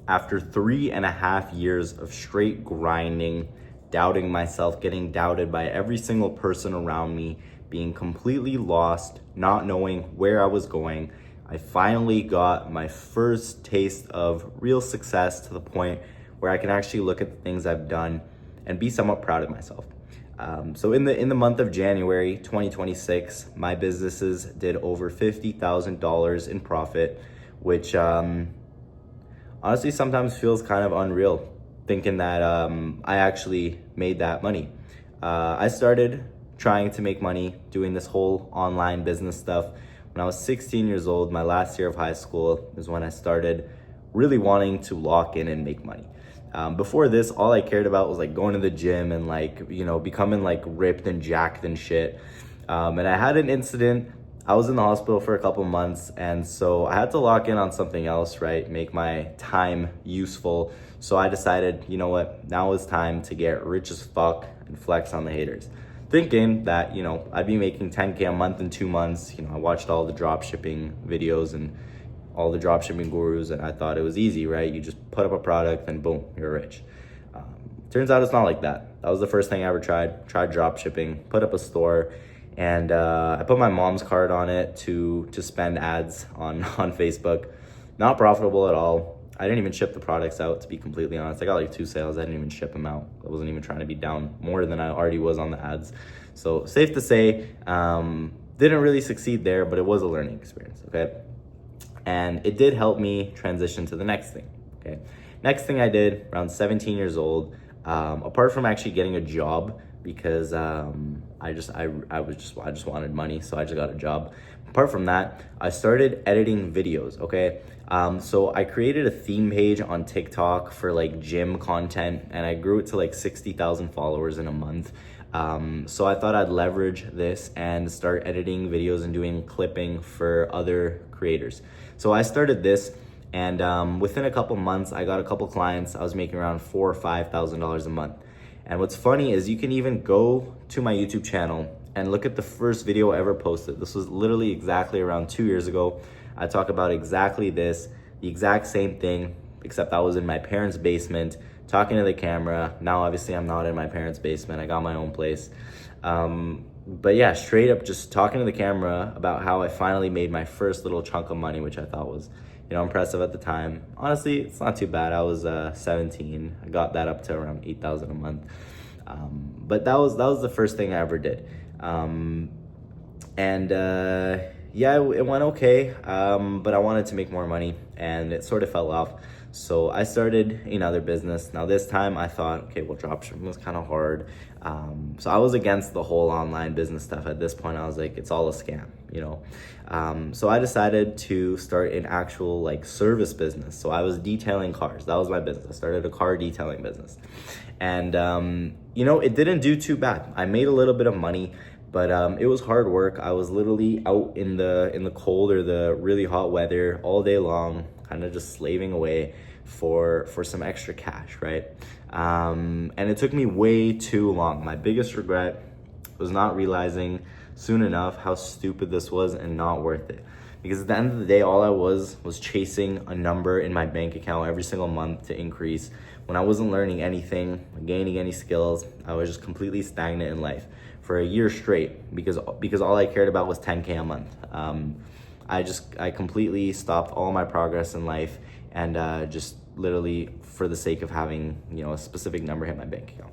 After 3.5 years of straight grinding, doubting myself, getting doubted by every single person around me, being completely lost, not knowing where I was going, I finally got my first taste of real success to the point where I can actually look at the things I've done and be somewhat proud of myself. So in the month of January 2026, my businesses did over $50,000 in profit, which honestly sometimes feels kind of unreal, thinking that I actually made that money. I started trying to make money doing this whole online business stuff when I was 16 years old. My last year of high school is when I started really wanting to lock in and make money. Before this, all I cared about was like going to the gym and like, becoming like ripped and jacked and shit. And I had an incident. I was in the hospital for a couple months, and so I had to lock in on something else, right? Make my time useful. So I decided, you know what, now is time to get rich as fuck and flex on the haters. Thinking that, I'd be making 10K a month in 2 months. I watched all the drop shipping videos and all the drop shipping gurus, and I thought it was easy, right? You just put up a product and boom, you're rich. Turns out it's not like that. That was the first thing I ever tried drop shipping, put up a store, and I put my mom's card on it to spend ads on Facebook. Not profitable at all. I didn't even ship the products out, to be completely honest. I got like 2 sales. I didn't even ship them out. I wasn't even trying to be down more than I already was on the ads. So safe to say, didn't really succeed there, but it was a learning experience, okay? And it did help me transition to the next thing, okay? Next thing I did, around 17 years old, apart from actually getting a job, because I just wanted money, so I just got a job. Apart from that, I started editing videos, okay? So I created a theme page on TikTok for like gym content, and I grew it to like 60,000 followers in a month. So I thought I'd leverage this and start editing videos and doing clipping for other creators. So I started this, and within a couple months, I got a couple clients. I was making around $4,000 or $5,000 a month. And what's funny is you can even go to my YouTube channel and look at the first video I ever posted. This was literally exactly around 2 years ago. I talk about exactly this, the exact same thing, except I was in my parents' basement talking to the camera. Now, obviously, I'm not in my parents' basement. I got my own place. But yeah, straight up just talking to the camera about how I finally made my first little chunk of money, which I thought was, impressive at the time. Honestly, it's not too bad. I was 17. I got that up to around 8,000 a month. But that was the first thing I ever did. Yeah, it went okay. But I wanted to make more money, and it sort of fell off. So I started another business. Now this time I thought, okay, well, dropshipping was kind of hard. So I was against the whole online business stuff. At this point, I was like, it's all a scam, So I decided to start an actual like service business. So I was detailing cars. That was my business. I started a car detailing business. And, it didn't do too bad. I made a little bit of money, but it was hard work. I was literally out in the cold or the really hot weather all day long, kind of just slaving away for some extra cash, right? And it took me way too long. My biggest regret was not realizing soon enough how stupid this was and not worth it. Because at the end of the day, all I was chasing a number in my bank account every single month to increase. When I wasn't learning anything, gaining any skills, I was just completely stagnant in life for a year straight because all I cared about was 10K a month. I completely stopped all my progress in life and just literally for the sake of having, a specific number hit my bank account.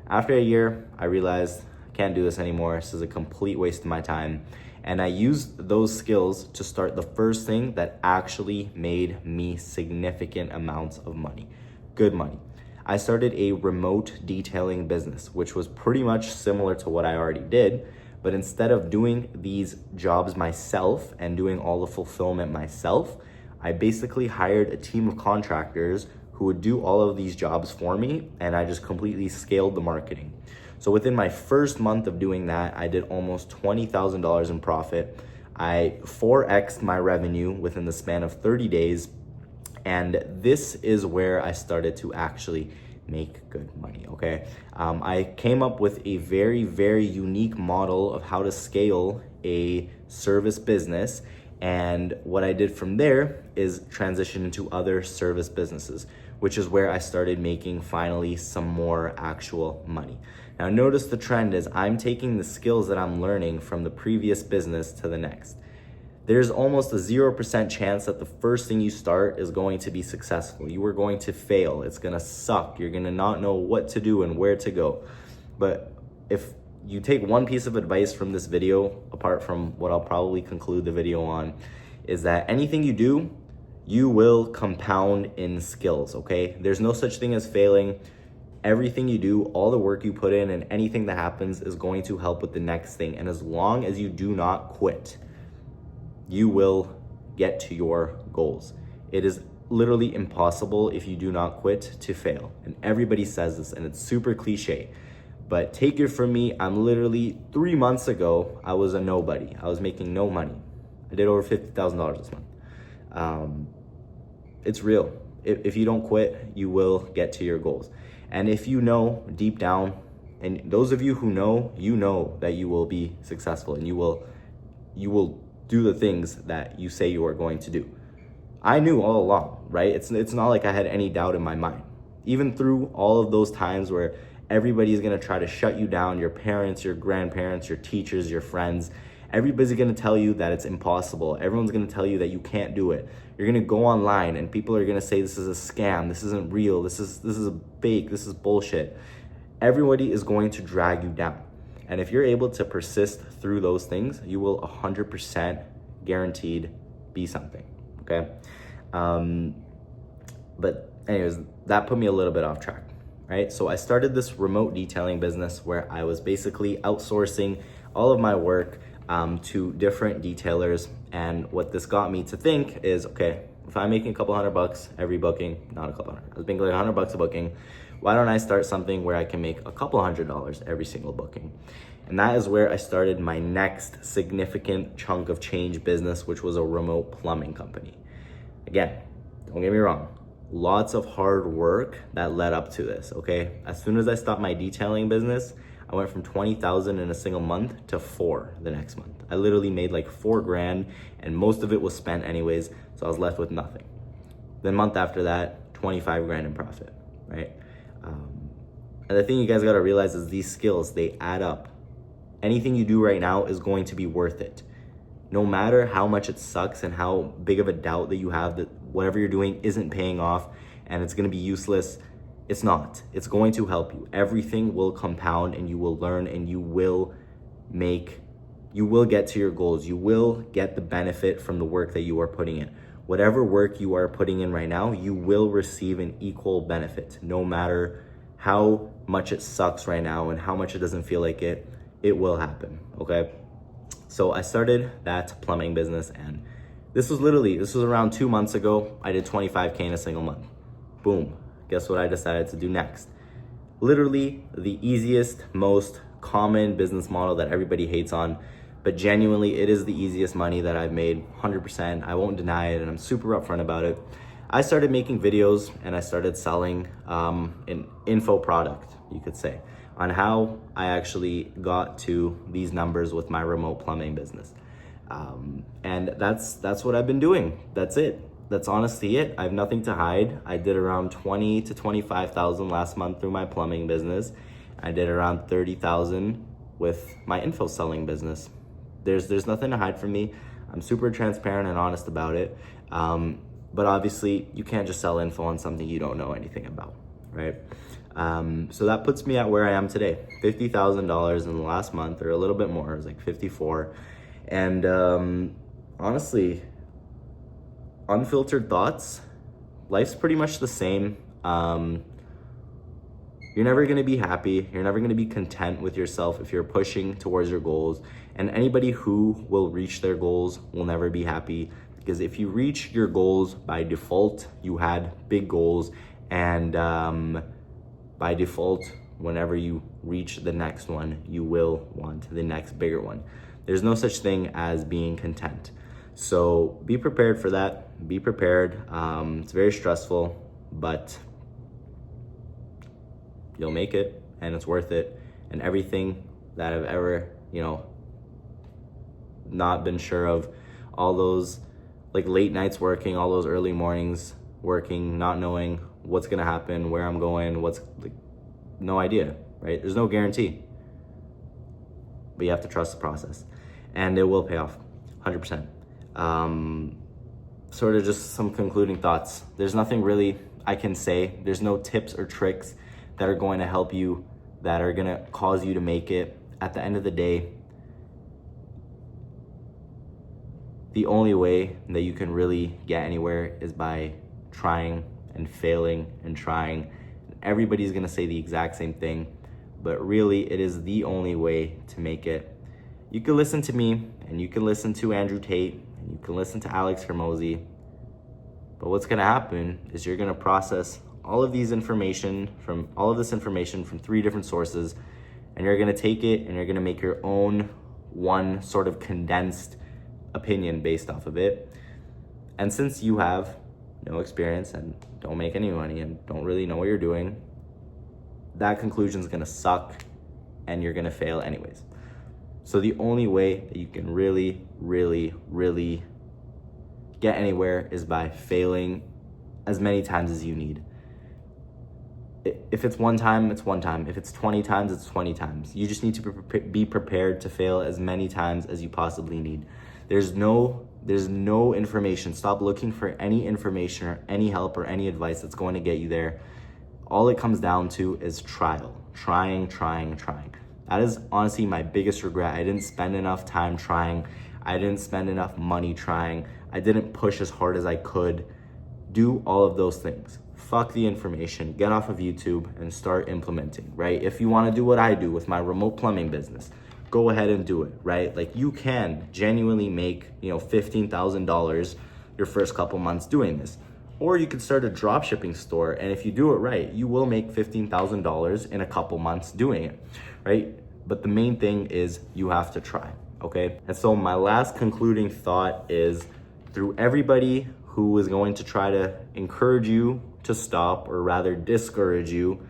After a year, I realized I can't do this anymore. This is a complete waste of my time. And I used those skills to start the first thing that actually made me significant amounts of money, good money. I started a remote detailing business, which was pretty much similar to what I already did. But instead of doing these jobs myself and doing all the fulfillment myself, I basically hired a team of contractors who would do all of these jobs for me, and I just completely scaled the marketing. So within my first month of doing that, I did almost $20,000 in profit. I 4x'd my revenue within the span of 30 days, and this is where I started to actually make good money, okay? I came up with a very, very unique model of how to scale a service business, And what I did from there is transition into other service businesses, which is where I started making finally some more actual money. Now notice the trend is I'm taking the skills that I'm learning from the previous business to the next. There's almost a 0% chance that the first thing you start is going to be successful. You are going to fail. It's gonna suck. You're gonna not know what to do and where to go. But if you take one piece of advice from this video, apart from what I'll probably conclude the video on, is that anything you do, you will compound in skills, okay? There's no such thing as failing. Everything you do, all the work you put in, and anything that happens is going to help with the next thing. And as long as you do not quit, you will get to your goals. It is literally impossible if you do not quit to fail. And everybody says this, and it's super cliche. But take it from me, I'm literally 3 months ago, I was a nobody. I was making no money. I did over $50,000 this month. It's real. If you don't quit, you will get to your goals. And if you know deep down, and those of you who know, you know that you will be successful and you will do the things that you say you are going to do. I knew all along, right? It's not like I had any doubt in my mind. Even through all of those times where everybody is gonna try to shut you down, your parents, your grandparents, your teachers, your friends, everybody's gonna tell you that it's impossible. Everyone's gonna tell you that you can't do it. You're gonna go online and people are gonna say this is a scam, this isn't real, this is a fake, this is bullshit. Everybody is going to drag you down. And if you're able to persist through those things, you will 100% guaranteed be something, okay? But anyways, that put me a little bit off track, right? So I started this remote detailing business where I was basically outsourcing all of my work to different detailers. And what this got me to think is, okay, if I'm making a couple $100 every booking, not a couple hundred, I was making like $100 a booking, why don't I start something where I can make a couple $100 every single booking? And that is where I started my next significant chunk of change business, which was a remote plumbing company. Again, don't get me wrong, lots of hard work that led up to this, okay? As soon as I stopped my detailing business, I went from 20,000 in a single month to 4 the next month. I literally made like 4 grand and most of it was spent anyways, so I was left with nothing. The month after that, 25 grand in profit, right? And the thing you guys gotta realize is these skills, they add up. Anything you do right now is going to be worth it. No matter how much it sucks and how big of a doubt that you have that whatever you're doing isn't paying off and it's gonna be useless, it's not. It's going to help you. Everything will compound and you will learn and you will get to your goals. You will get the benefit from the work that you are putting in. Whatever work you are putting in right now, you will receive an equal benefit. No matter how much it sucks right now and how much it doesn't feel like it will happen, okay? So I started that plumbing business and this was around 2 months ago. I did 25K in a single month. Boom. Guess what I decided to do next? Literally the easiest, most common business model that everybody hates on, but genuinely it is the easiest money that I've made, 100%. I won't deny it and I'm super upfront about it. I started making videos and I started selling an info product, you could say, on how I actually got to these numbers with my remote plumbing business. And that's what I've been doing. That's it. That's honestly it. I have nothing to hide. I did around 20 to 25,000 last month through my plumbing business. I did around 30,000 with my info selling business. There's nothing to hide from me. I'm super transparent and honest about it. But obviously you can't just sell info on something you don't know anything about, right? So that puts me at where I am today, $50,000 in the last month, or a little bit more. It was like 54. And honestly, unfiltered thoughts, life's pretty much the same. You're never gonna be happy. You're never gonna be content with yourself if you're pushing towards your goals. And anybody who will reach their goals will never be happy, because if you reach your goals by default, you had big goals, and by default, whenever you reach the next one, you will want the next bigger one. There's no such thing as being content. So be prepared for that. Be prepared. It's very stressful, but you'll make it and it's worth it. And everything that I've ever, not been sure of all those like late nights working, all those early mornings working, not knowing what's gonna happen, where I'm going, what's like, no idea, right? There's no guarantee, but you have to trust the process, and it will pay off 100%. Sort of just some concluding thoughts. There's nothing really I can say. There's no tips or tricks that are going to help you, that are going to cause you to make it. At the end of the day, the only way that you can really get anywhere is by trying and failing and trying. Everybody's going to say the exact same thing, but really it is the only way to make it. You can listen to me, and you can listen to Andrew Tate, and you can listen to Alex Hermosi, but what's going to happen is you're going to process all of this information from 3 different sources, and you're going to take it and you're going to make your own one sort of condensed opinion based off of it. And since you have no experience and don't make any money and don't really know what you're doing, that conclusion is going to suck and you're going to fail anyways. So the only way that you can really, really, really get anywhere is by failing as many times as you need. If it's one time, it's one time. If it's 20 times, it's 20 times. You just need to be prepared to fail as many times as you possibly need. There's no information. Stop looking for any information or any help or any advice that's going to get you there. All it comes down to is trying. That is honestly my biggest regret. I didn't spend enough time trying. I didn't spend enough money trying. I didn't push as hard as I could. Do all of those things. Fuck the information. Get off of YouTube and start implementing, right? If you want to do what I do with my remote plumbing business, go ahead and do it, right? Like, you can genuinely make, $15,000 your first couple months doing this. Or you could start a drop shipping store, and if you do it right, you will make $15,000 in a couple months doing it, right? But the main thing is you have to try, okay? And so my last concluding thought is, through everybody who is going to try to encourage you to stop, or rather discourage you,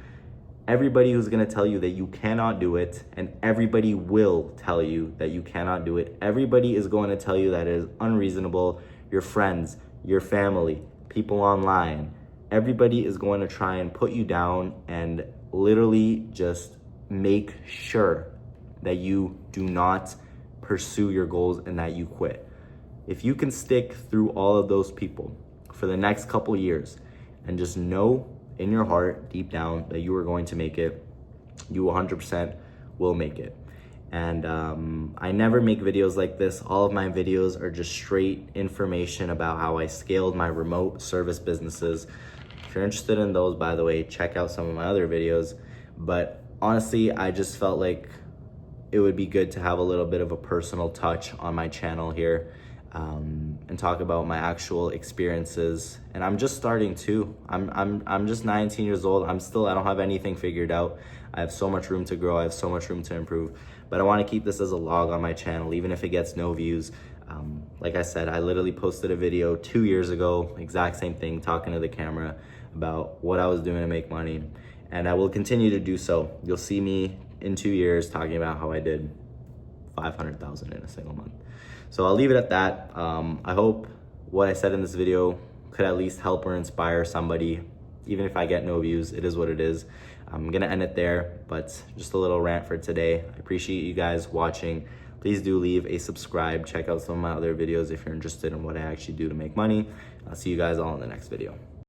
everybody who's going to tell you that you cannot do it, and everybody will tell you that you cannot do it. Everybody is going to tell you that it is unreasonable. Your friends, your family, people online, everybody is going to try and put you down and literally just make sure that you do not pursue your goals and that you quit. If you can stick through all of those people for the next couple years and just know in your heart, deep down, that you are going to make it, you 100% will make it. And I never make videos like this. All of my videos are just straight information about how I scaled my remote service businesses. If you're interested in those, by the way, check out some of my other videos. But honestly, I just felt like it would be good to have a little bit of a personal touch on my channel here, and talk about my actual experiences. And I'm just starting too. I'm just 19 years old. I don't have anything figured out. I have so much room to grow. I have so much room to improve. But I want to keep this as a log on my channel, even if it gets no views. Like I said, I literally posted a video 2 years ago, exact same thing, talking to the camera about what I was doing to make money. And I will continue to do so. You'll see me in 2 years talking about how I did 500,000 in a single month. So I'll leave it at that. I hope what I said in this video could at least help or inspire somebody. Even if I get no views, it is what it is. I'm gonna end it there, but just a little rant for today. I appreciate you guys watching. Please do leave a subscribe. Check out some of my other videos if you're interested in what I actually do to make money. I'll see you guys all in the next video.